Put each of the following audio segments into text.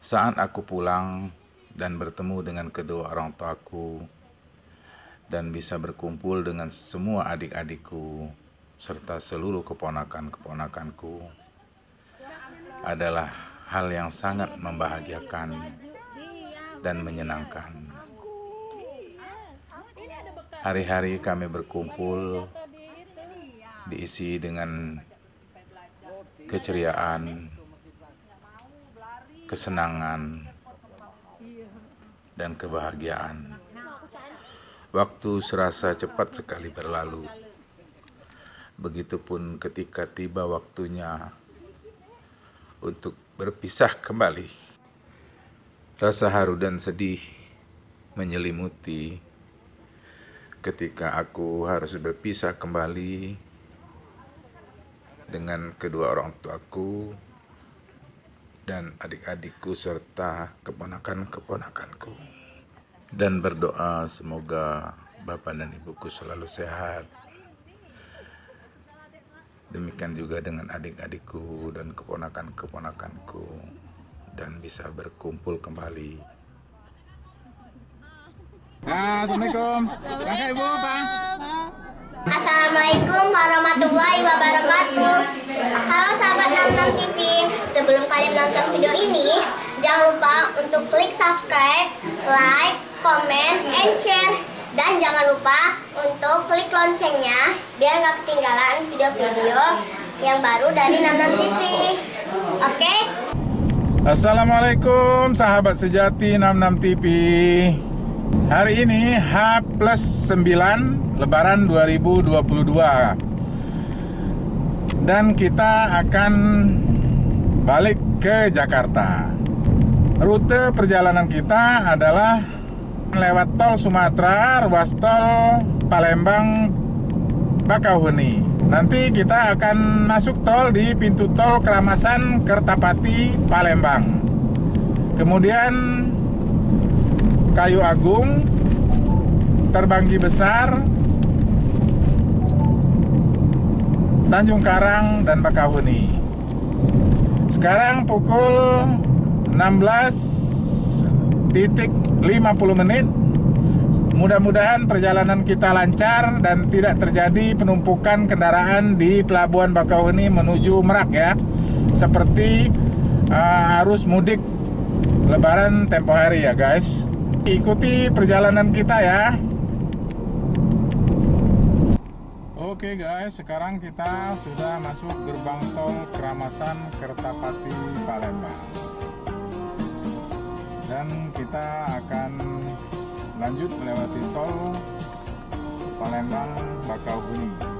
Saat aku pulang dan bertemu dengan kedua orang tuaku dan bisa berkumpul dengan semua adik-adikku serta seluruh keponakan-keponakanku adalah hal yang sangat membahagiakan dan menyenangkan. Hari-hari kami berkumpul diisi dengan keceriaan, kesenangan, dan kebahagiaan. Waktu serasa cepat sekali berlalu. Begitupun ketika tiba waktunya untuk berpisah kembali. Rasa haru dan sedih menyelimuti ketika aku harus berpisah kembali dengan kedua orang tuaku dan adik-adikku serta keponakan-keponakanku, dan berdoa semoga Bapak dan Ibuku selalu sehat. Demikian juga dengan adik-adikku dan keponakan-keponakanku, dan bisa berkumpul kembali. Assalamualaikum. Kakak, Ibu, Pak. Assalamualaikum warahmatullahi wabarakatuh. Halo sahabat 66 TV. Sebelum kalian menonton video ini, jangan lupa untuk klik subscribe, like, comment, and share. Dan jangan lupa untuk klik loncengnya biar gak ketinggalan video-video yang baru dari 66 TV. Oke? Assalamualaikum sahabat sejati 66 TV. Hari ini H+9 Lebaran 2022. Dan kita akan balik ke Jakarta. Rute perjalanan kita adalah lewat tol Sumatera, ruas tol Palembang Bakauheni. Nanti kita akan masuk tol di pintu tol Keramasan Kertapati Palembang. Kemudian Kayu Agung, Terbanggi Besar, Tanjung Karang, dan Bakauheni. Sekarang pukul 16.50. Mudah-mudahan perjalanan kita lancar dan tidak terjadi penumpukan kendaraan di Pelabuhan Bakauheni menuju Merak ya. Seperti arus mudik Lebaran tempo hari ya guys. Ikuti perjalanan kita ya. Oke guys, sekarang kita sudah masuk gerbang tol Keramasan Kertapati Palembang. Dan kita akan lanjut melewati tol Palembang Bakauheni.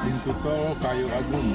Pintu tol Kayu Agung.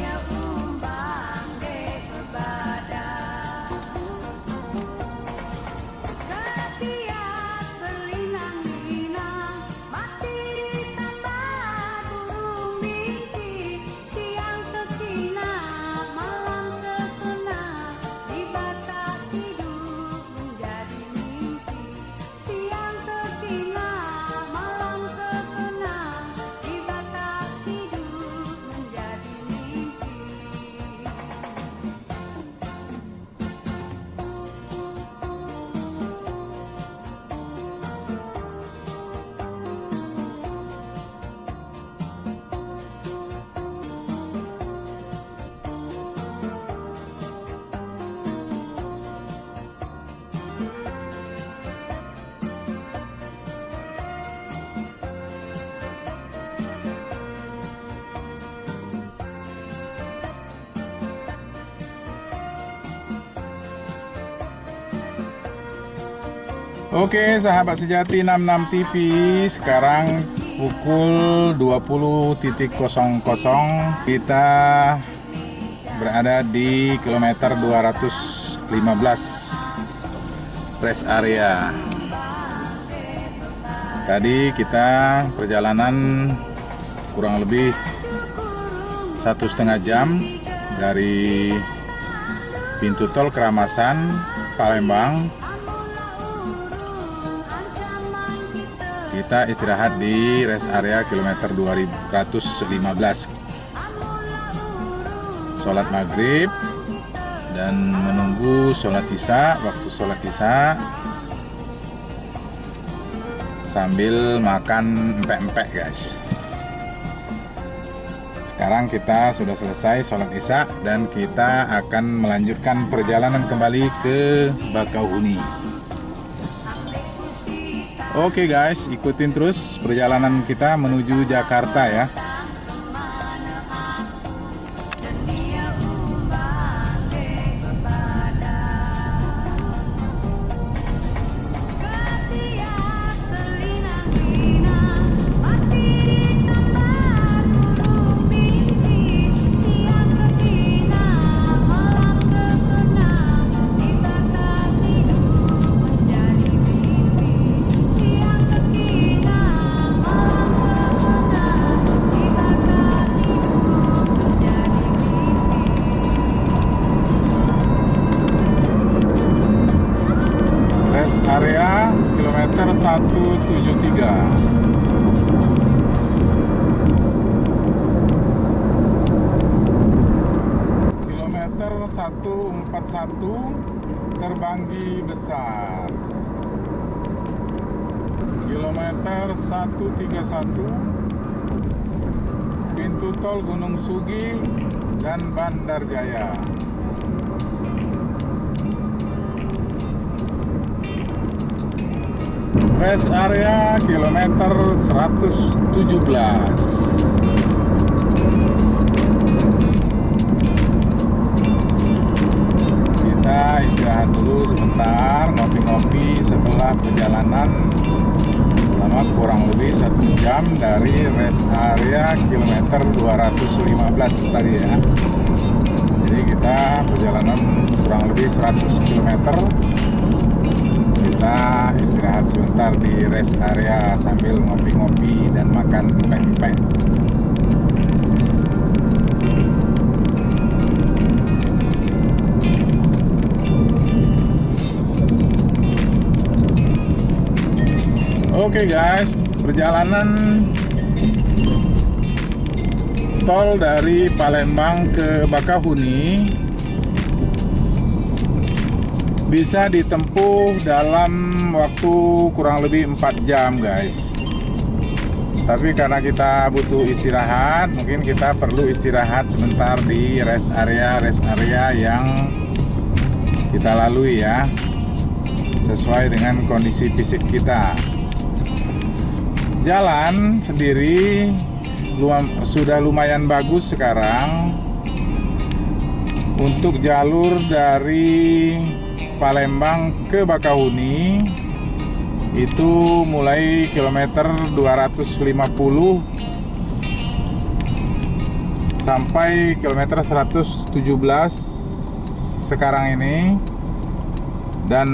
Oke, sahabat sejati 66 TV, sekarang pukul 20.00 kita berada di kilometer 215 rest area. Tadi kita perjalanan kurang lebih 1,5 jam dari pintu tol Keramasan, Palembang. Kita istirahat di rest area kilometer 215. Sholat maghrib dan menunggu sholat isya. Waktu sholat isya sambil makan empek-empek, guys. Sekarang kita sudah selesai sholat isya dan kita akan melanjutkan perjalanan kembali ke Bakauheni. Oke guys, ikutin terus perjalanan kita menuju Jakarta ya. Area kilometer 173. Kilometer 141 Terbanggi Besar. Kilometer 131 pintu tol Gunung Sugi dan Bandar Jaya. Rest area kilometer 117. Kita istirahat dulu sebentar, ngopi-ngopi setelah perjalanan selama kurang lebih 1 jam dari rest area kilometer 215 tadi ya. Jadi kita perjalanan kurang lebih 100 km. Kita istirahat sebentar di rest area sambil ngopi-ngopi dan makan empek-empek. Oke guys, perjalanan tol dari Palembang ke Bakauheni bisa ditempuh dalam waktu kurang lebih 4 jam guys. Tapi karena kita butuh istirahat, mungkin kita perlu istirahat sebentar di rest area yang kita lalui ya, sesuai dengan kondisi fisik kita. Jalan sendiri sudah lumayan bagus sekarang. Untuk jalur dari Palembang ke Bakauheni itu mulai kilometer 250 sampai kilometer 117 sekarang ini, dan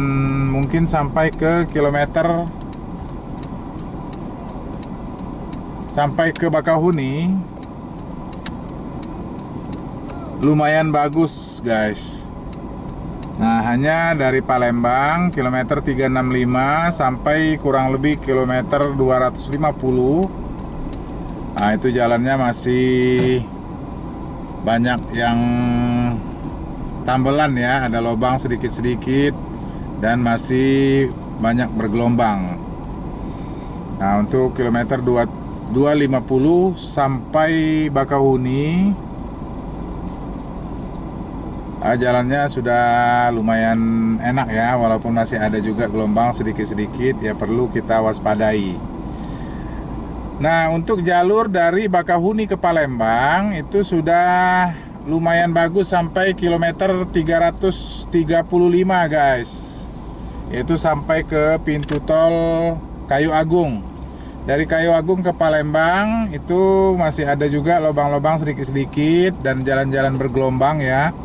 mungkin sampai ke kilometer sampai ke Bakauheni lumayan bagus guys. Nah, hanya dari Palembang kilometer 365 sampai kurang lebih kilometer 250. Nah, itu jalannya masih banyak yang tambelan ya, ada lubang sedikit-sedikit dan masih banyak bergelombang. Nah, untuk kilometer 250 sampai Bakauheni jalannya sudah lumayan enak ya, walaupun masih ada juga gelombang sedikit-sedikit ya, perlu kita waspadai. Nah, untuk jalur dari Bakauheni ke Palembang itu sudah lumayan bagus sampai kilometer 335 guys. yaitu sampai ke pintu tol Kayu Agung. Dari Kayu Agung ke Palembang itu masih ada juga lubang-lubang sedikit-sedikit dan jalan-jalan bergelombang ya.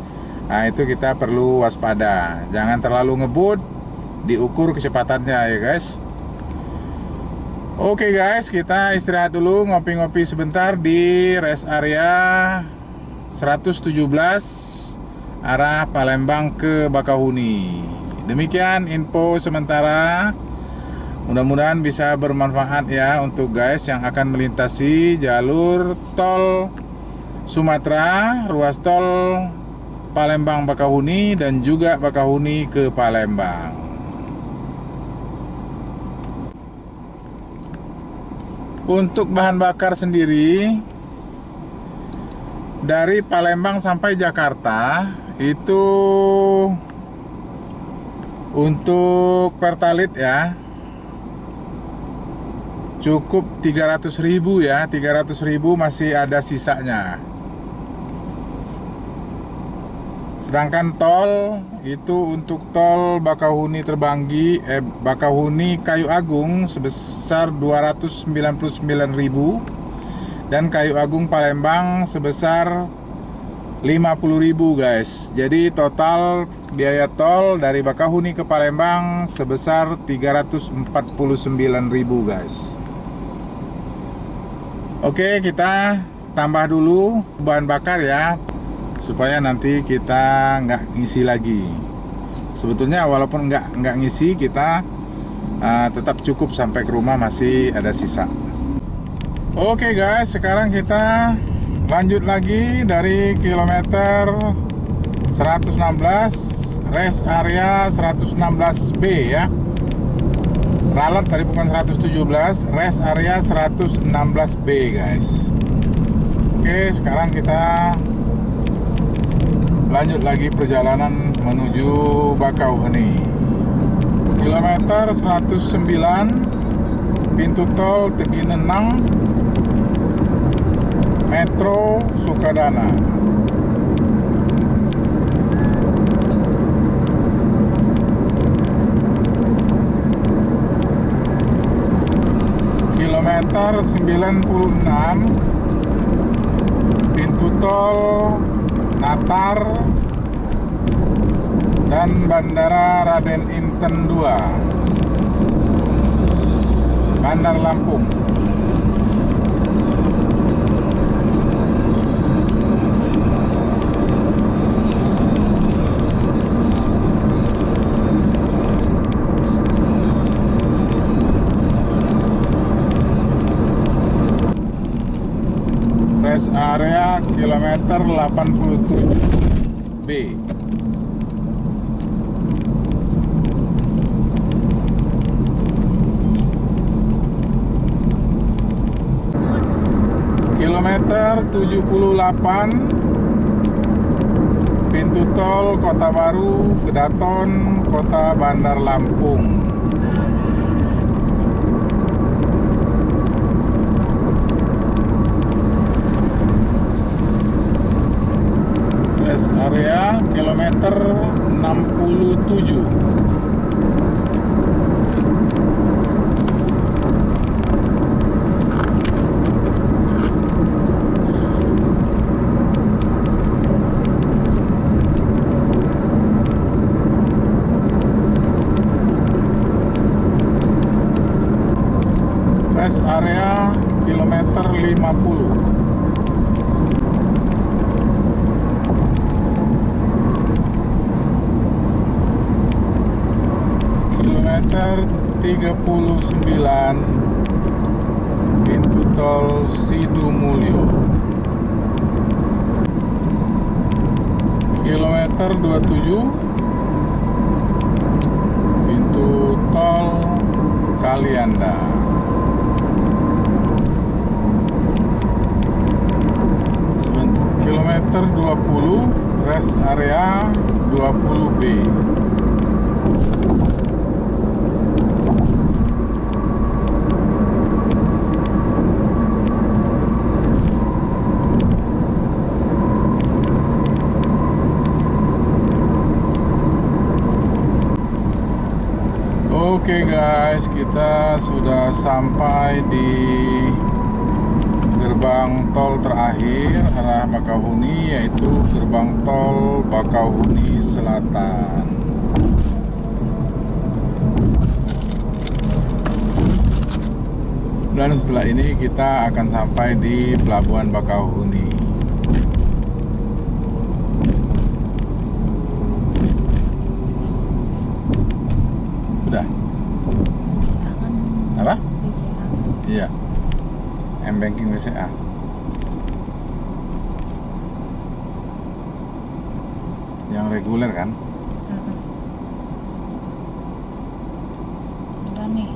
Nah itu kita perlu waspada, jangan terlalu ngebut, diukur kecepatannya ya guys. Oke guys, kita istirahat dulu, ngopi-ngopi sebentar di rest area 117 arah Palembang ke Bakauheni. Demikian info sementara, mudah-mudahan bisa bermanfaat ya untuk guys yang akan melintasi jalur tol Sumatera, ruas tol Palembang Bakauheni dan juga Bakauheni ke Palembang. Untuk bahan bakar sendiri dari Palembang sampai Jakarta itu untuk Pertalite ya cukup 300.000 ya, 300.000 masih ada sisanya. Sedangkan tol itu untuk tol Bakauheni Bakauheni Kayu Agung sebesar 299.000 dan Kayu Agung Palembang sebesar 50.000 guys. Jadi total biaya tol dari Bakauheni ke Palembang sebesar 349.000 guys. Oke, kita tambah dulu bahan bakar ya, supaya nanti kita nggak ngisi lagi. Sebetulnya walaupun nggak ngisi, kita tetap cukup sampai ke rumah, masih ada sisa. Oke guys, sekarang kita lanjut lagi dari kilometer 116 rest area 116B ya. Ralat tadi bukan 117, rest area 116B guys. Oke, sekarang kita lanjut lagi perjalanan menuju Bakauheni. Kilometer 109 pintu tol Teginenang Metro Sukadana. Kilometer 96 pintu tol Natar dan Bandara Raden Inten II, Bandar Lampung. Rest area kilometer 87B. Kilometer 78 pintu tol Kota Baru Kedaton Kota Bandar Lampung. Rest area kilometer 67. Rest area kilometer 50. Kilometer 39 pintu tol Sidumulyo. Kilometer 27 pintu tol Kalianda. Kilometer 20 rest area 20B. Oke guys, kita sudah sampai di gerbang tol terakhir arah Bakauheni, yaitu gerbang tol Bakauheni Selatan. Dan setelah ini kita akan sampai di Pelabuhan Bakauheni. Udah? Apa? Iya. M-Banking BCA. Yang reguler kan? Udah nih.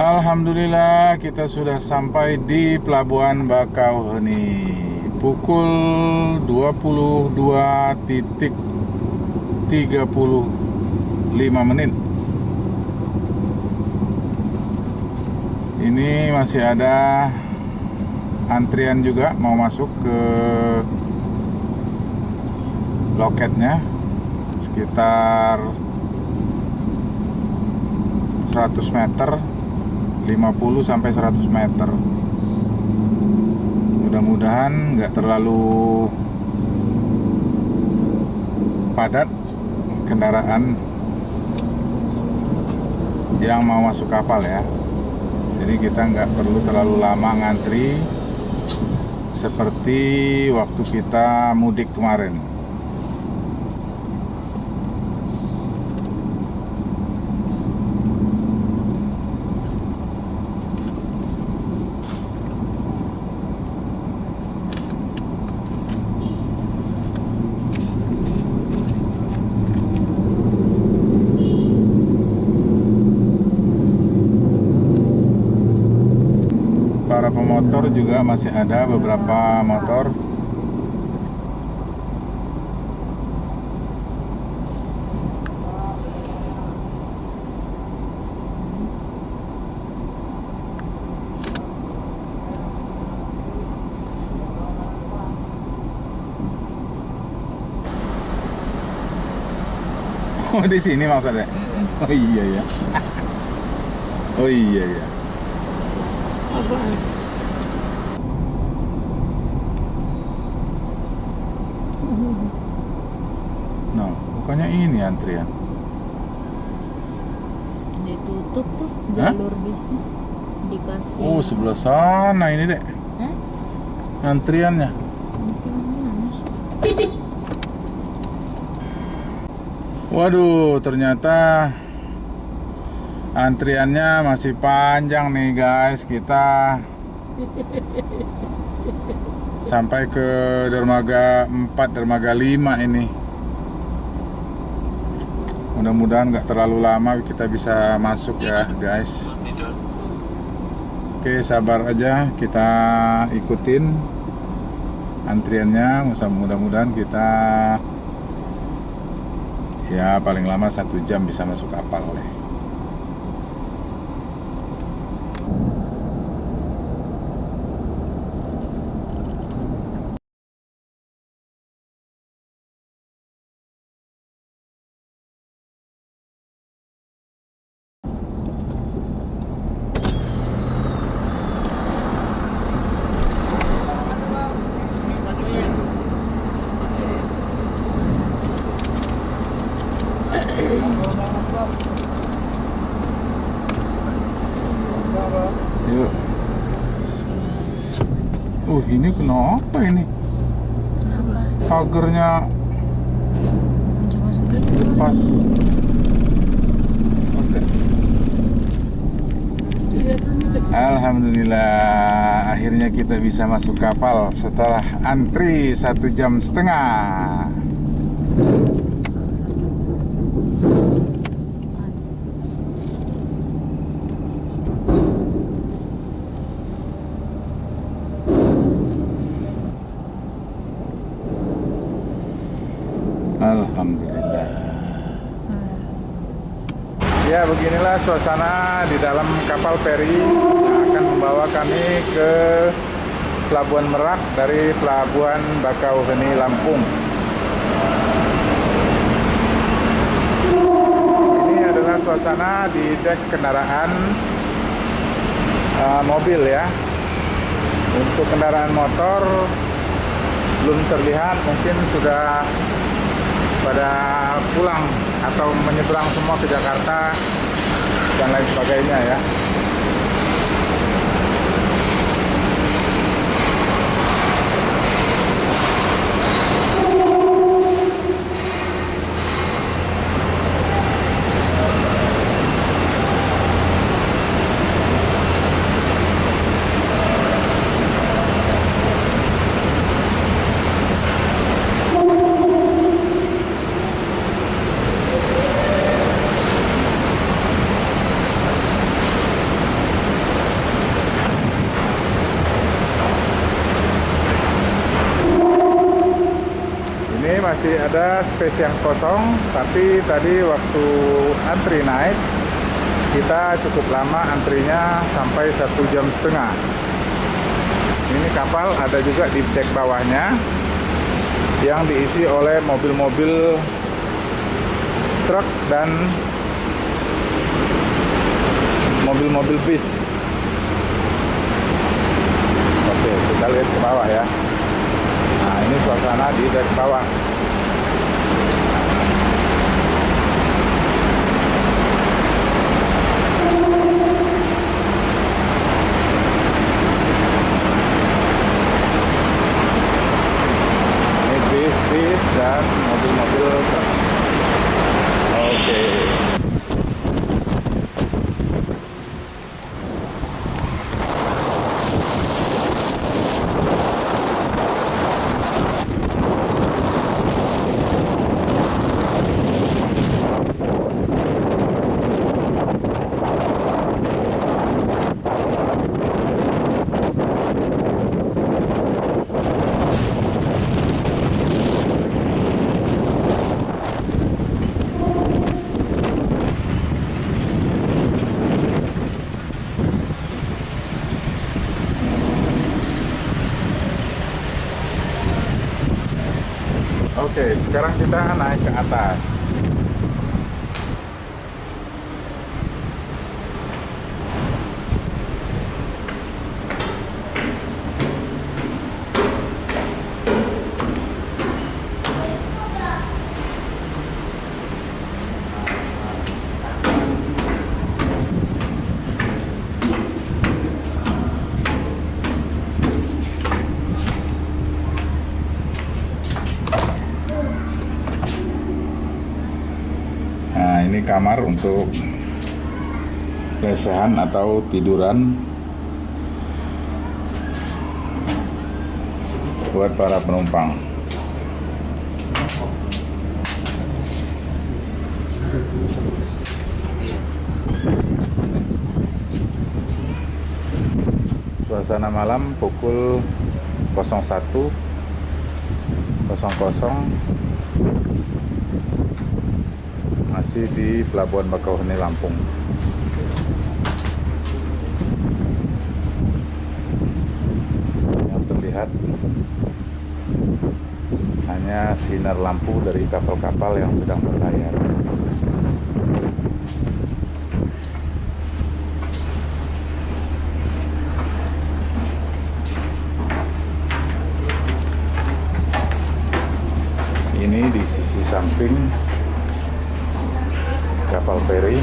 Alhamdulillah kita sudah sampai di Pelabuhan Bakauheni pukul 22.35. Ini masih ada antrian juga mau masuk ke loketnya, sekitar 100 meter, 50 sampai 100 meter. Mudah-mudahan nggak terlalu padat kendaraan yang mau masuk kapal ya. Jadi kita nggak perlu terlalu lama ngantri seperti waktu kita mudik kemarin. Para pemotor juga masih ada beberapa motor. Oh, di sini maksudnya. Oh iya ya. Oh iya ya. Apaan? Nah, bukannya ini antrian. Ditutup tuh jalur bisnya. Dikasih. Oh, sebelah sana ini dek. Hah? Antriannya. Mana sih? Waduh, ternyata antriannya masih panjang nih guys. Kita sampai ke dermaga 4, dermaga 5 ini. Mudah-mudahan nggak terlalu lama kita bisa masuk ya guys. Oke, sabar aja, kita ikutin antriannya. Mudah-mudahan kita ya paling lama 1 jam bisa masuk kapal deh. Yuk. Ini kenapa ini? Pagernya lepas. Oke. Alhamdulillah, akhirnya kita bisa masuk kapal setelah antri 1,5 jam. Alhamdulillah. Ya, beginilah suasana di dalam kapal feri yang akan membawa kami ke Pelabuhan Merak dari Pelabuhan Bakauheni, Lampung. Ini adalah suasana di dek kendaraan mobil ya. Untuk kendaraan motor belum terlihat, mungkin sudah pada pulang atau menyeberang semua ke Jakarta dan lain sebagainya ya. Masih ada space yang kosong, tapi tadi waktu antri naik kita cukup lama antrinya, sampai 1,5 jam. Ini kapal ada juga di dek bawahnya yang diisi oleh mobil-mobil truk dan mobil-mobil bis. Oke, kita lihat ke bawah ya. Nah, ini suasana di dek bawah. Bis dan mobil-mobil truk. Oke. Oke, sekarang kita naik ke atas. Ini kamar untuk lesehan atau tiduran buat para penumpang. Suasana malam pukul 01 kosong-kosong, masih di Pelabuhan Bakauheni, Lampung. Yang terlihat hanya sinar lampu dari kapal-kapal yang sedang berlayar. Ini di sisi samping kapal feri.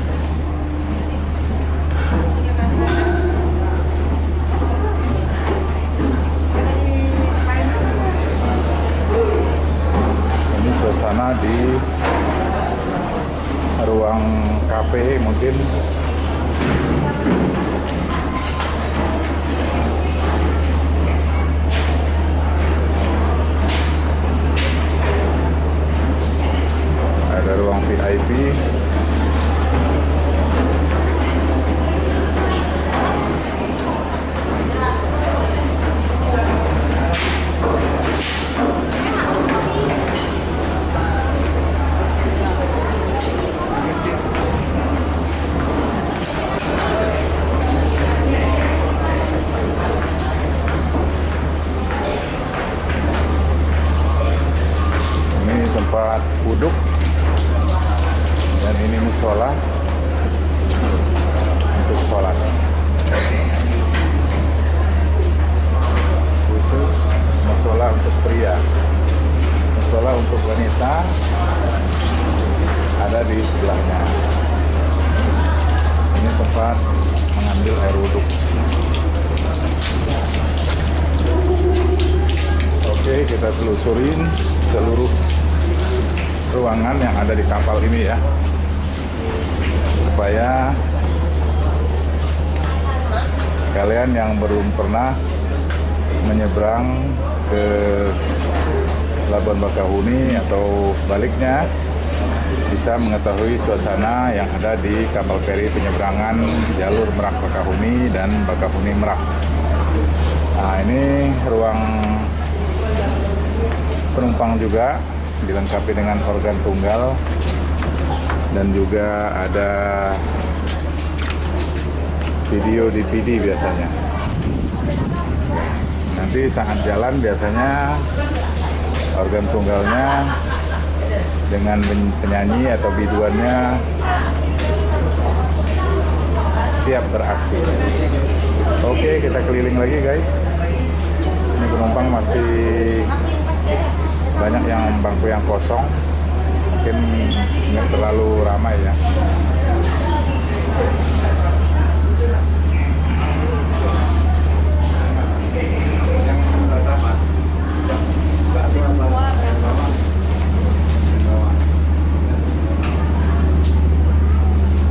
Ini suasana di ruang kafe mungkin. Ada ruang VIP. Ini tempat duduk. Dan ini musola untuk sholat khusus, musola untuk pria, musola untuk wanita ada di sebelahnya. Ini tempat mengambil air wudhu. Oke, kita telusurin seluruh ruangan yang ada di kapal ini ya, supaya kalian yang belum pernah menyeberang ke Pelabuhan Bakauheni atau sebaliknya bisa mengetahui suasana yang ada di kapal feri penyeberangan jalur Merak Bakauheni dan Bakauheni Merak. Nah, ini ruang penumpang juga dilengkapi dengan organ tunggal dan juga ada video DVD biasanya. Nanti saat jalan biasanya organ tunggalnya dengan penyanyi atau biduannya siap beraksi. Oke, kita keliling lagi guys. Ini penumpang masih banyak yang bangku yang kosong, mungkin nggak terlalu ramai ya.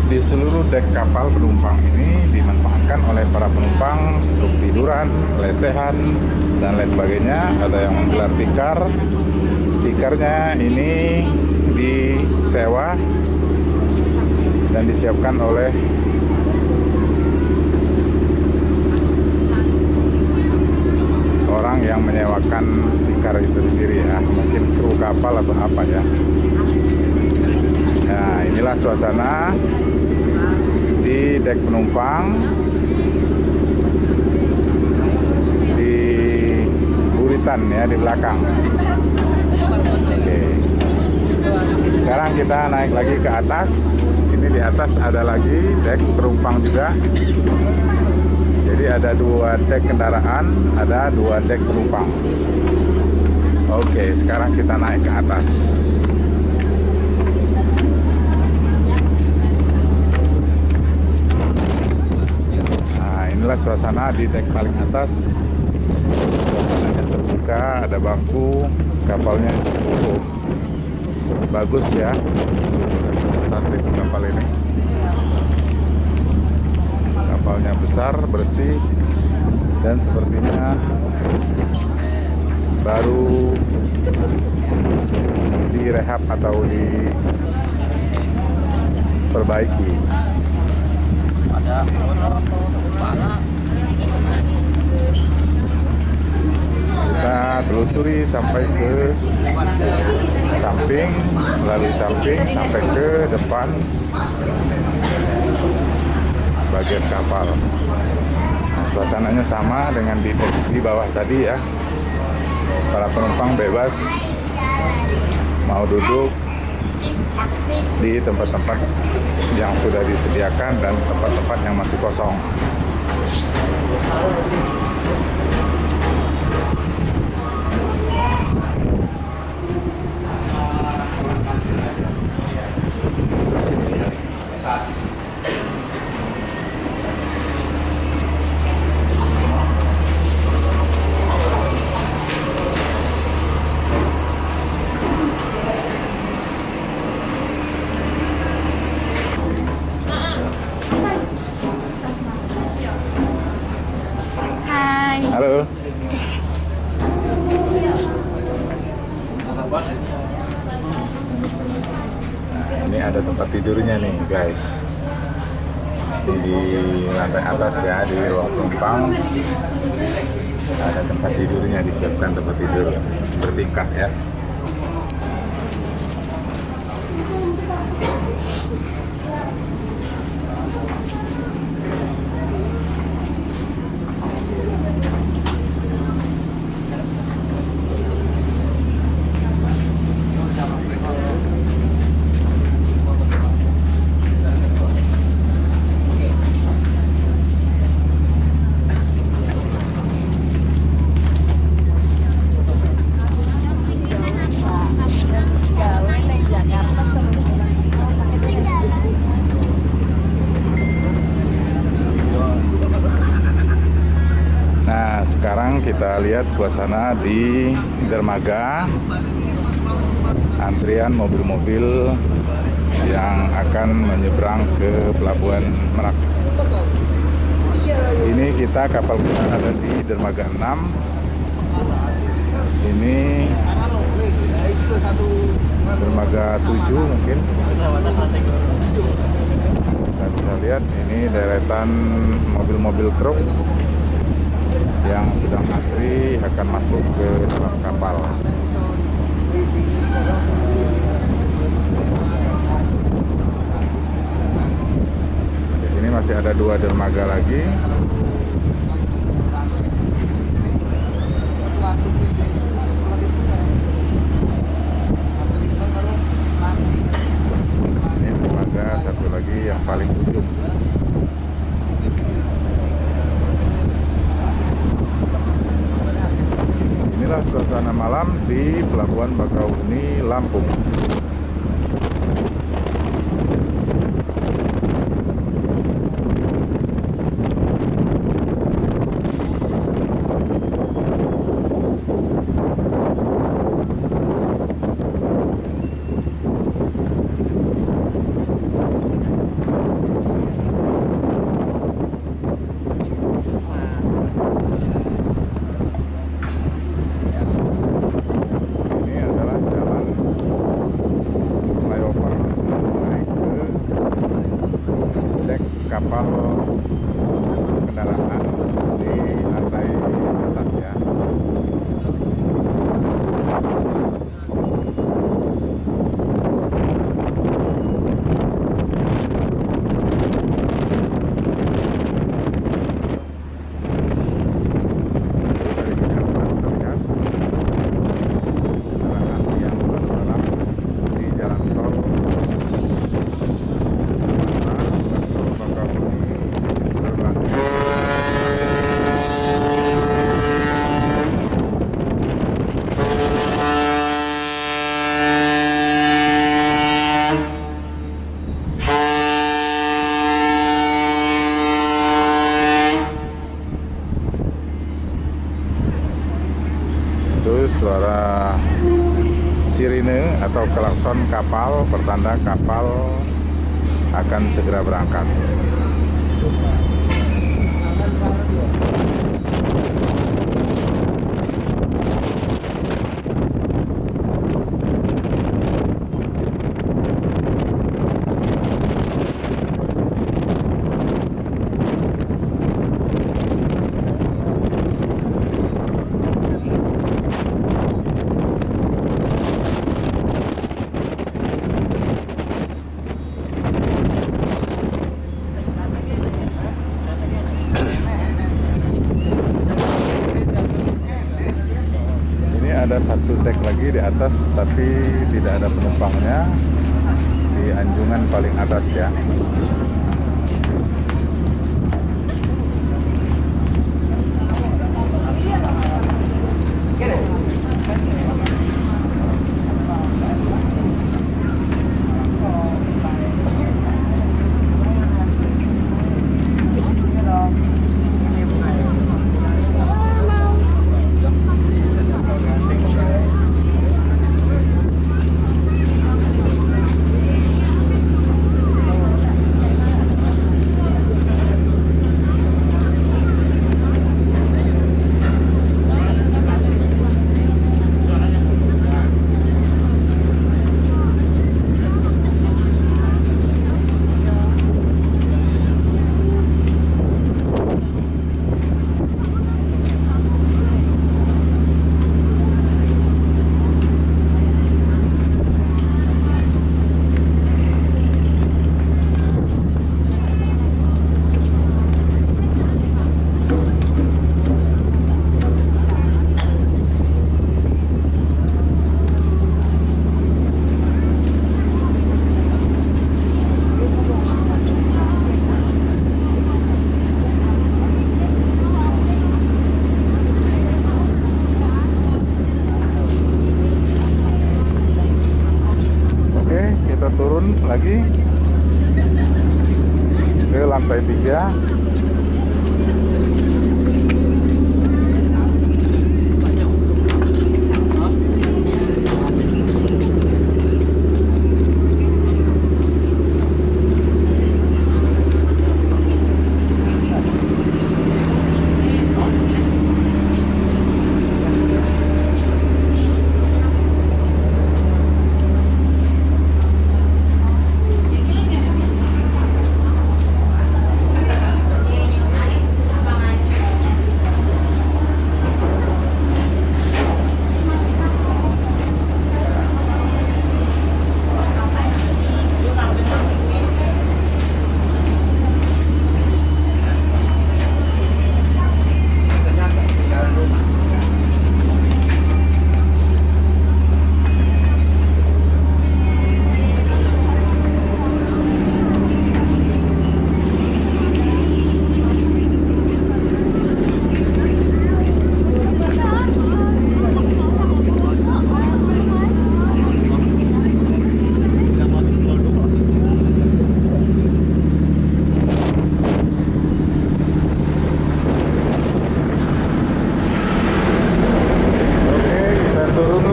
Di seluruh dek kapal penumpang ini dimanfaatkan oleh para penumpang untuk tiduran, lesehan, dan lain sebagainya. Ada yang menggelar tikar. Tikarnya ini disewa dan disiapkan oleh orang yang menyewakan tikar itu sendiri ya, mungkin kru kapal atau apa ya. Nah, inilah suasana di dek penumpang di buritan ya, di belakang. Oke. Sekarang kita naik lagi ke atas. Ini di atas ada lagi dek penumpang juga. Jadi ada 2 dek kendaraan, ada 2 dek penumpang. Oke, sekarang kita naik ke atas. Inilah suasana di dek paling atas. Suasananya terbuka, ada bangku, kapalnya cukup bagus ya. Cantik kapal ini. Kapalnya besar, bersih, dan sepertinya baru direhab atau diperbaiki. Kita telusuri sampai ke samping, melalui samping sampai ke depan bagian kapal. Nah, suasananya sama dengan di bawah tadi ya. Para penumpang bebas mau duduk di tempat-tempat yang sudah disediakan dan tempat-tempat yang masih kosong. Hai. Halo. Nah, ini ada tempat tidurnya nih guys. Di lantai atas ya, di ruang penumpang ada tempat tidurnya, disiapkan tempat tidur bertingkat ya. Nah, sekarang kita lihat suasana di dermaga. Antrian mobil-mobil yang akan menyeberang ke Pelabuhan Merak. Ini kapal kita ada di dermaga 6. Ini dermaga 7 mungkin. Kita bisa lihat ini deretan mobil-mobil truk yang sedang antri akan masuk ke dalam kapal. Di sini masih ada 2 dermaga lagi. Ini dermaga satu lagi yang paling ujung. Inilah suasana malam di Pelabuhan Bakauheni, Lampung. Kapal kendaraan di lantai atas ya. Itu suara sirine atau klakson kapal pertanda kapal akan segera berangkat. ada satu dek lagi di atas, tapi tidak ada penumpangnya di anjungan paling atas ya. Kita turun lagi ke lantai 3.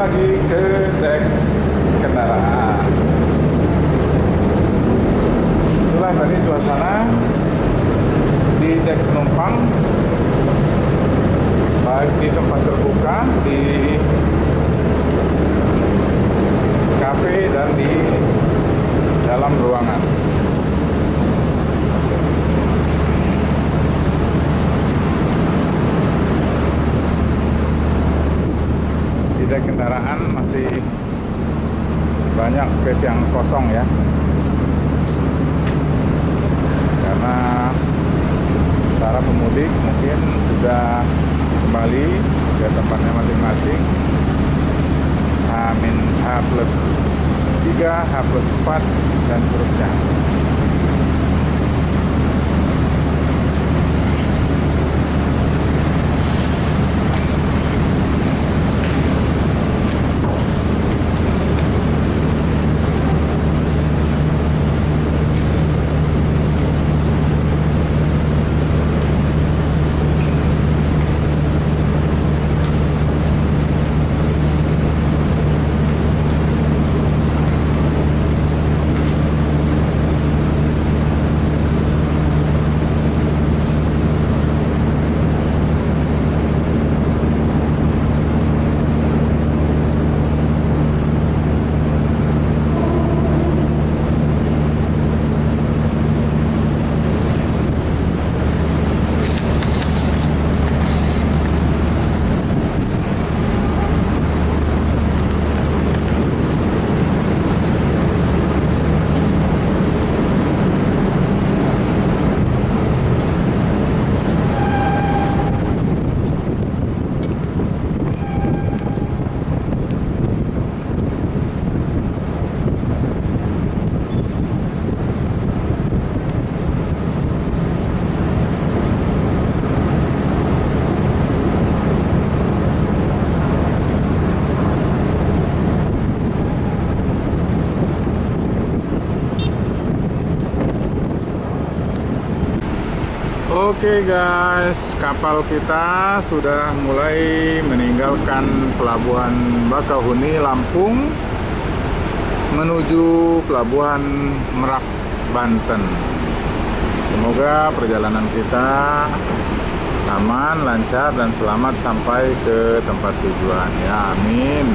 Lagi ke dek kendaraan. Itulah tadi suasana di dek penumpang, baik di tempat terbuka, di kafe dan di dalam ruangan. Dek kendaraan masih banyak space yang kosong ya, karena para pemudik mungkin sudah kembali ke tempatnya masing-masing, H+3, H+4 dan seterusnya. Oke guys, kapal kita sudah mulai meninggalkan Pelabuhan Bakauheni Lampung menuju Pelabuhan Merak Banten. Semoga perjalanan kita aman, lancar, dan selamat sampai ke tempat tujuan. Ya, amin.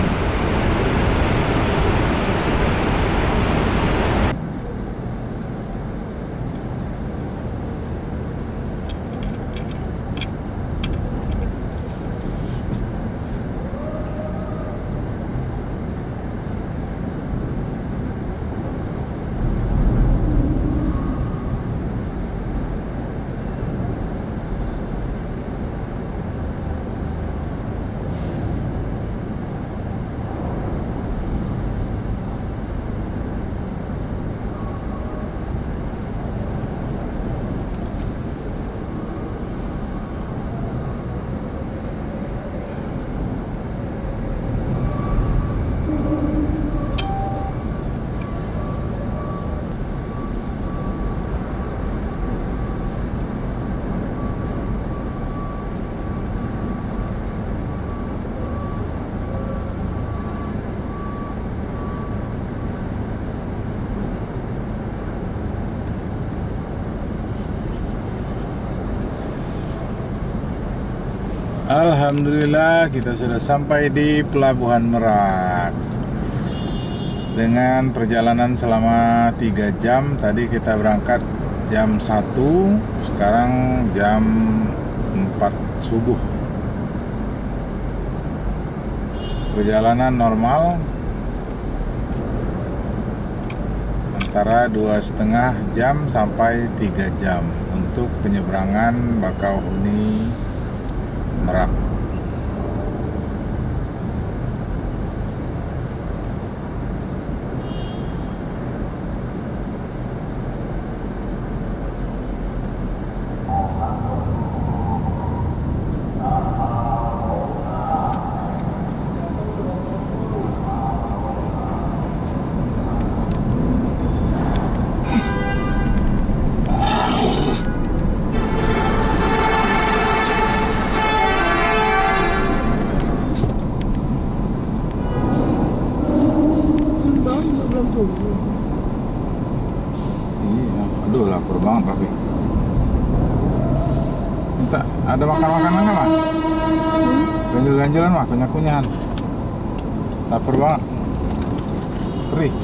Alhamdulillah kita sudah sampai di Pelabuhan Merak dengan perjalanan selama 3 jam. Tadi kita berangkat jam 1, sekarang jam 4 subuh. Perjalanan normal antara 2,5 jam sampai 3 jam untuk penyeberangan Bakauheni Merak. Iya, aduh lapar banget papi. Minta ada makan-makanan nggak mah? Ganjil-ganjilan mah, kunyah-kunyahan. Lapar banget. Perih.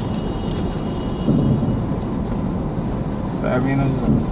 Kita air minum juga.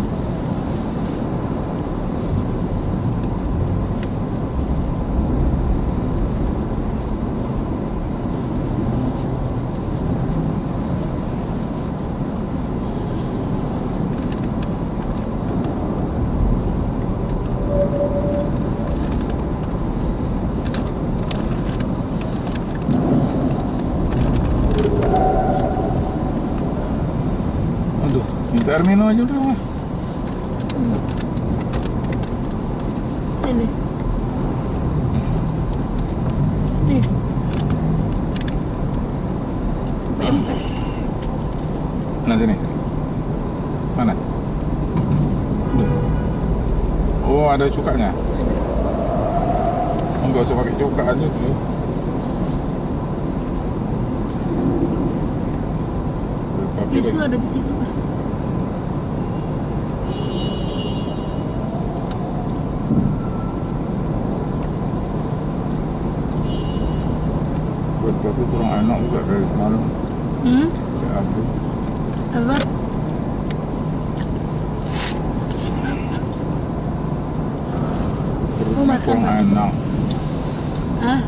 Minta air minum aja udah mah. Ini. Nih. P4. Nah sini. Mana? Aduh. Oh ada cukanya. Enggak usah pakai cuka aja tuh. Tisu ada di situ, Pak. Buat papi kurang enak juga dari semalam. Ya aduh. Apa? Perutnya kurang enak. Ah.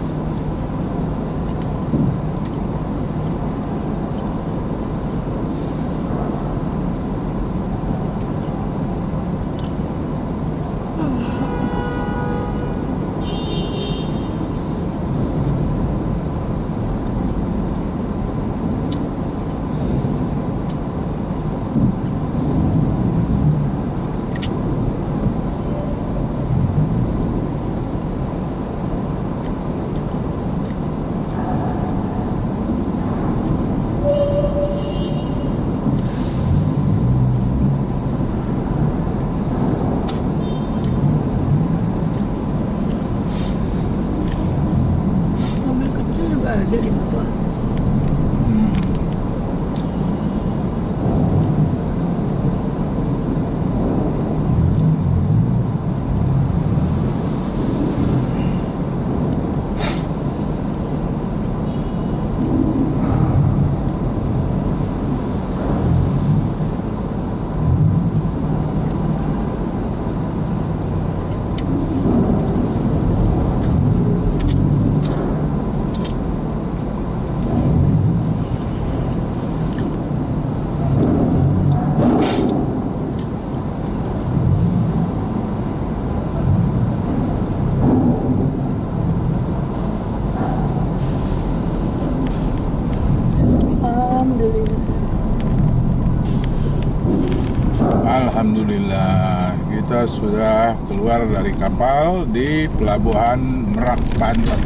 Alhamdulillah, kita sudah keluar dari kapal di Pelabuhan Merak, Banten.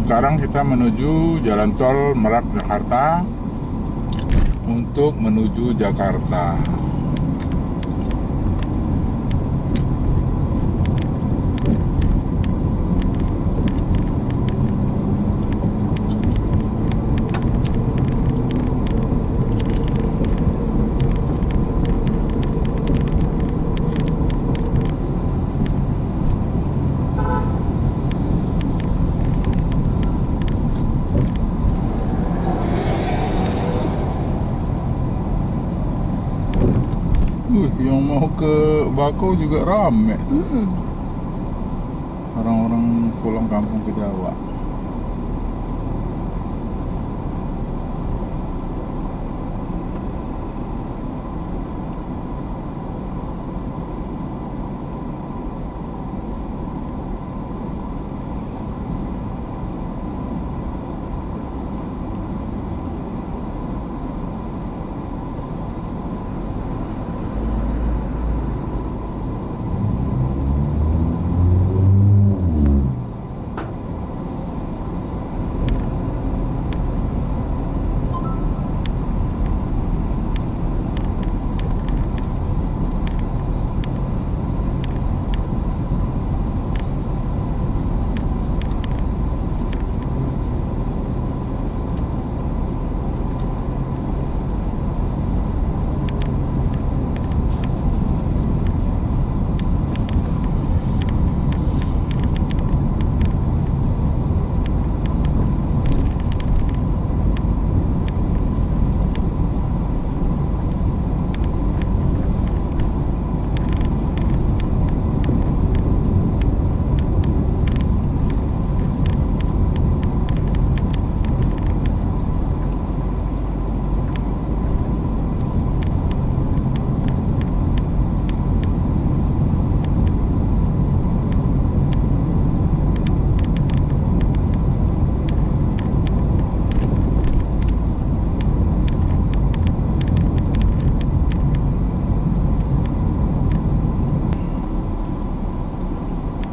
Sekarang kita menuju jalan tol Merak Jakarta untuk menuju Jakarta. Yang mau ke Bakau juga rame. Orang-orang pulang kampung ke Jawa.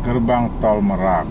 Gerbang Tol Merak.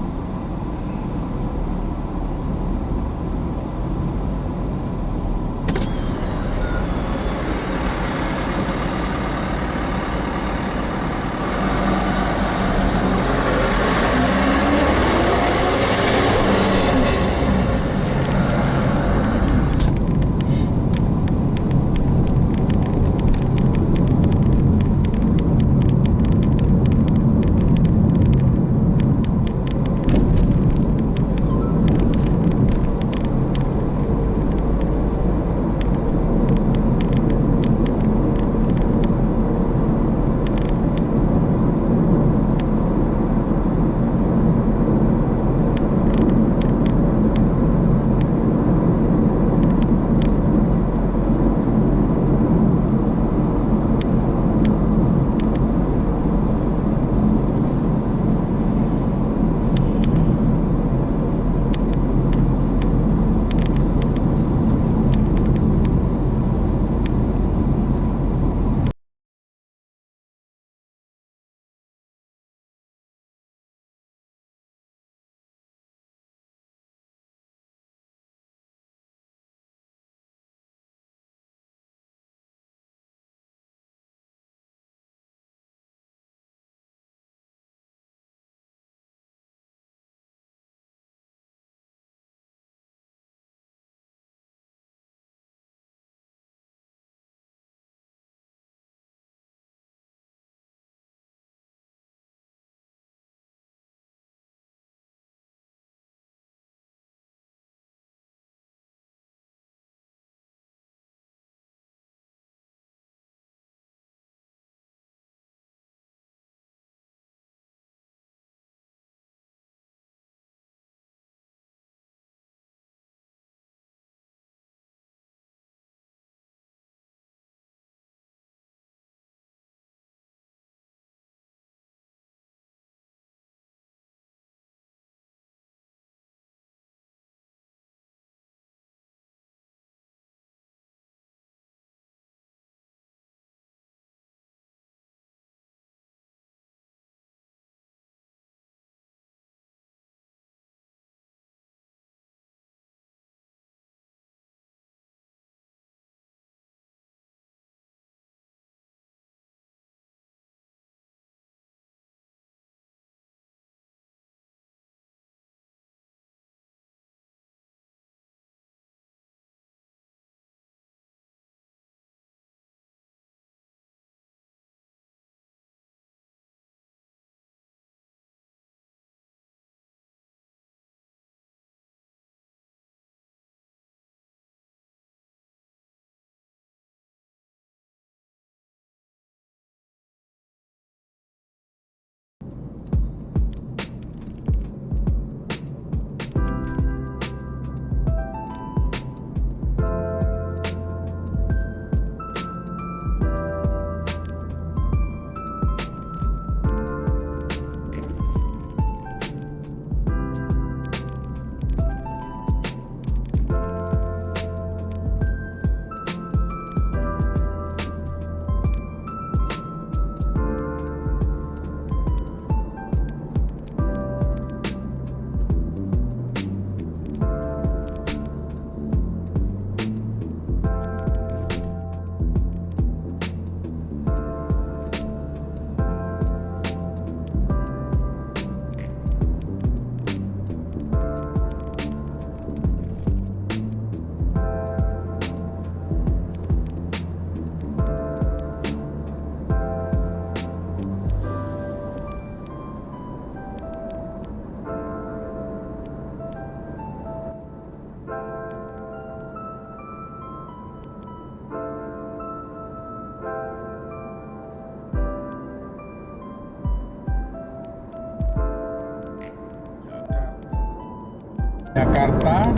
Jakarta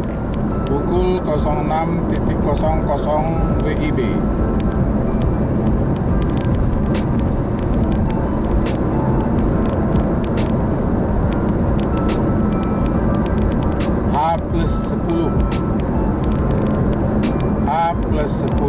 pukul 06.00 WIB. H+10. H+10.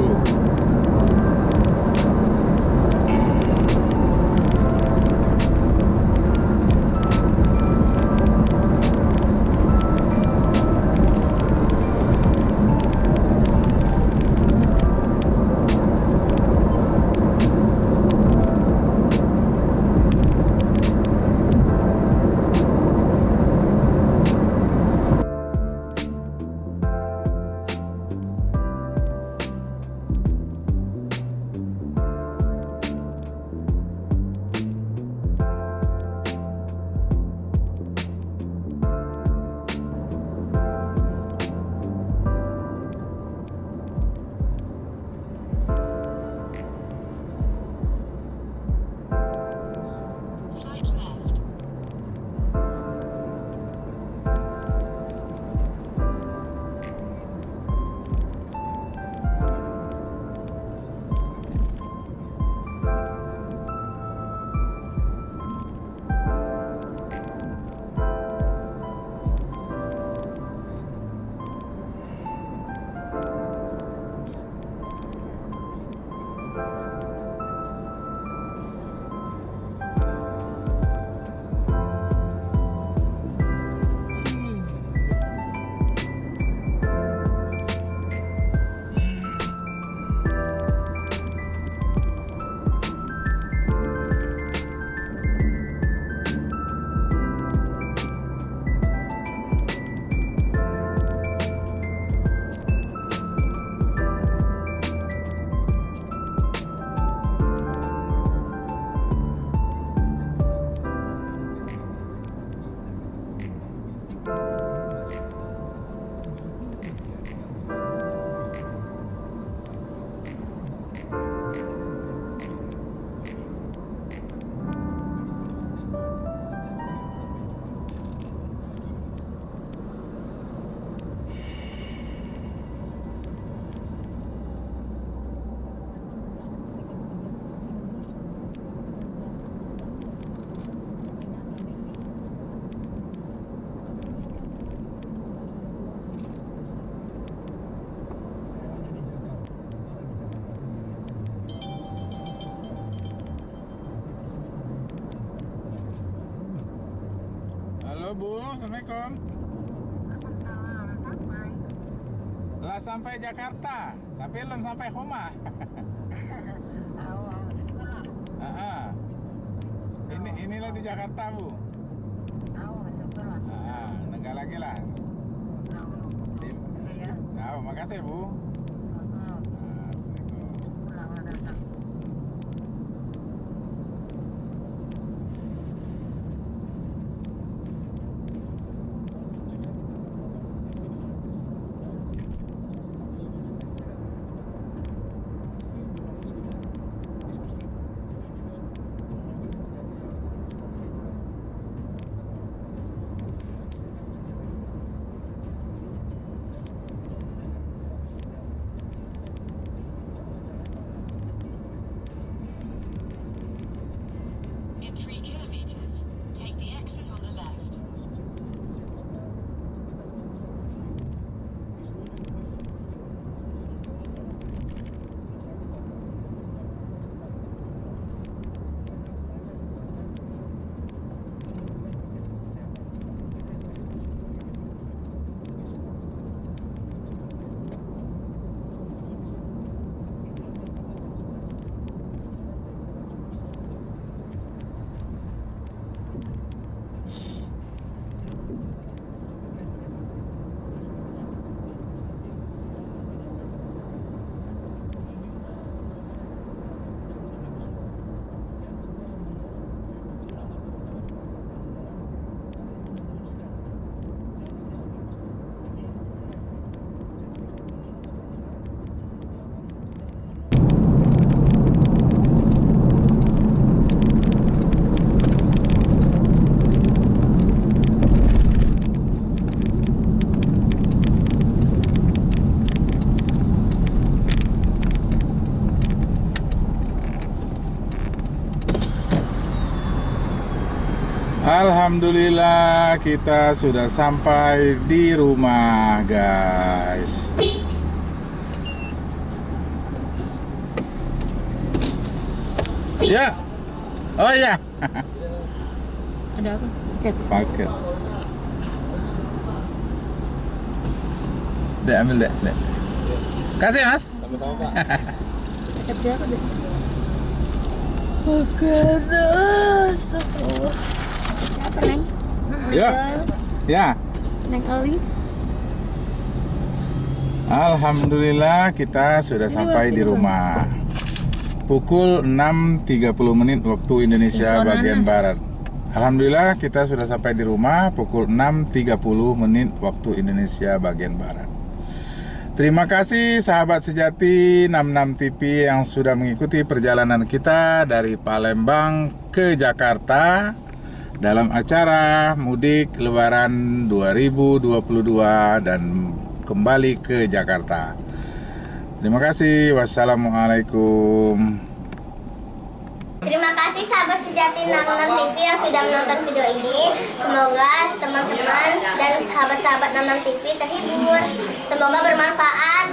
Halo Bu, Assalamualaikum. Lah sampai Jakarta, tapi belum sampai rumah. Inilah di Jakarta Bu. Nggak lagi lah. Makasih Bu. Alhamdulillah kita sudah sampai di rumah, guys. Ya. Oh ya. Ada apa? Paket. Paket. Dek, ambil dek. Kasih Mas. Paket siapa deh? Paket astagfirullah. Siapa Neng? Ya. Ya. Neng Alis. Alhamdulillah kita sudah sampai di rumah. Pukul 6.30 waktu Indonesia bagian barat. Alhamdulillah kita sudah sampai di rumah pukul 6.30 waktu Indonesia bagian barat. Terima kasih sahabat sejati 66 TV yang sudah mengikuti perjalanan kita dari Palembang ke Jakarta dalam acara Mudik Lebaran 2022 dan kembali ke Jakarta. Terima kasih. Wassalamualaikum. Terima kasih sahabat sejati 66 TV yang sudah menonton video ini. Semoga teman-teman dan sahabat-sahabat 66 TV terhibur. Semoga bermanfaat.